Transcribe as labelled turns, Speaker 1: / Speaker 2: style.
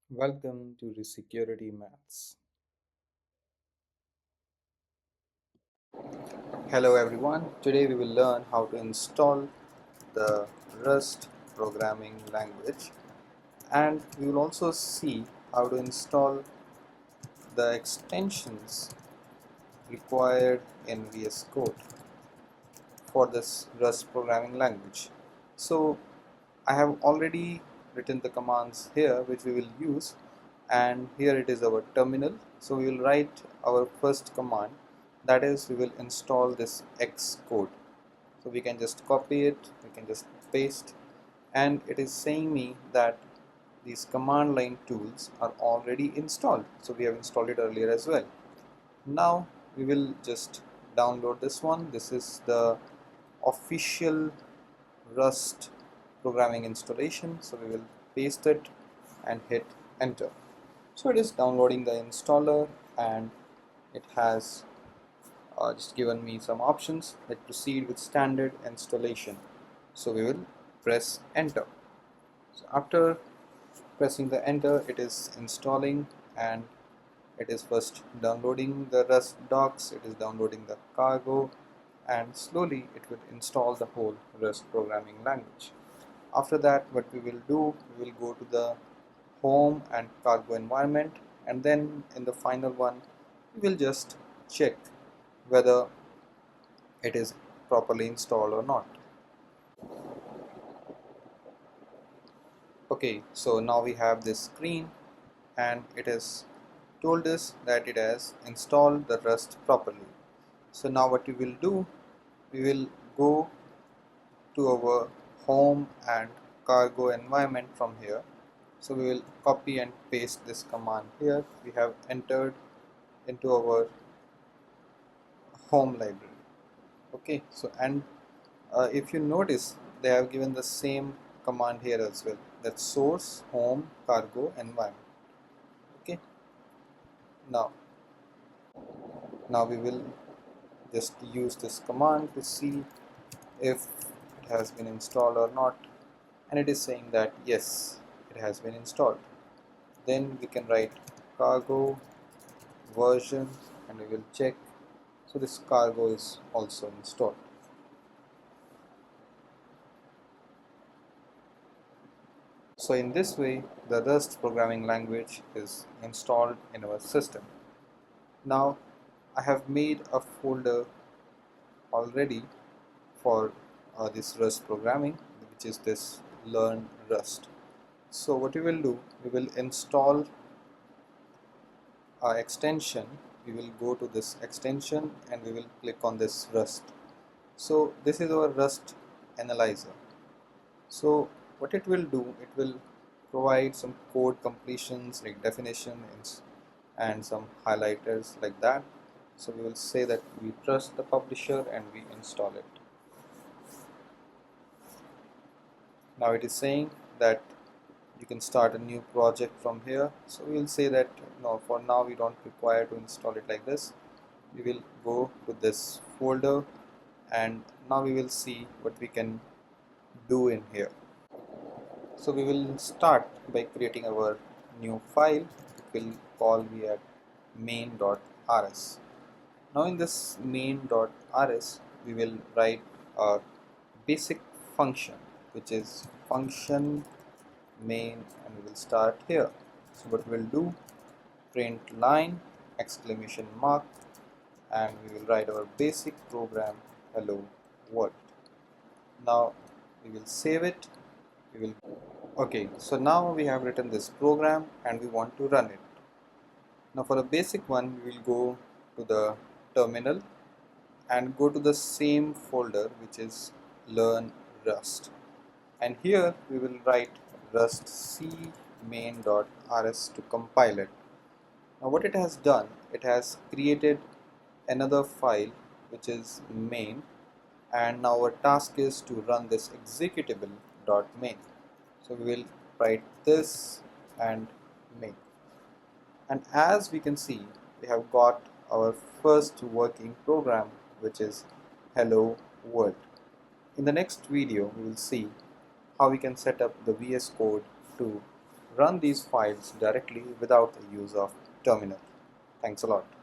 Speaker 1: Welcome to the Security Maths. Hello everyone. Today we will learn how to install the Rust programming language, and we will also see how to install the extensions required in VSCode for this Rust programming language. So I have already written the commands here which we will use, and here it is our terminal. So we will write our first command, that is we will install this Xcode. So we can just copy it, we can just paste, and it is saying me that these command line tools are already installed. So we have installed it earlier as well. Now we will just download this one. This is the official Rust programming installation. So we will paste it and hit enter. So it is downloading the installer, and it has just given me some options that proceed with standard installation. So we will press enter. So after pressing the enter, it is installing, and it is first downloading the Rust docs, it is downloading the cargo, and slowly it will install the whole Rust programming language. After that, what we will do, we will go to the home and cargo environment, and then in the final one we will just check whether it is properly installed or not. Okay, so now we have this screen, and it has told us that it has installed the Rust properly. So now what we will do, we will go to our home and cargo environment from here. So we will copy and paste this command here. We have entered into our home library. Okay, so and if you notice, they have given the same command here as well, that source home cargo environment. Okay, now we will just use this command to see if it has been installed or not, and it is saying that yes, it has been installed. Then we can write cargo version, and we will check. So this cargo is also installed. So in this way, the Rust programming language is installed in our system. Now I have made a folder already for this Rust programming, which is this learn Rust. So what we will do, we will install our extension. We will go to this extension and we will click on this Rust. So this is our Rust analyzer. So what it will do, it will provide some code completions like definitions and some highlighters like that. So we will say that we trust the publisher and we install it. Now it is saying that you can start a new project from here. So we will say that no, for now we don't require to install it like this. We will go to this folder, and now we will see what we can do in here. So we will start by creating our new file. It will call we at main.rs. Now in this main.rs we will write a basic function, which is function main, and we will start here. So what we will do, print line exclamation mark, and we will write our basic program hello world. Now we will save it. We will Okay, so now we have written this program and we want to run it. Now for the basic one, we will go to the terminal and go to the same folder, which is learn Rust, and here we will write rustc main.rs to compile it. Now what it has done, it has created another file which is main, and now our task is to run this executable .main. So we will write this and main, and as we can see, we have got our first working program, which is hello world. In the next video we will see how we can set up the VS Code to run these files directly without the use of terminal. Thanks a lot.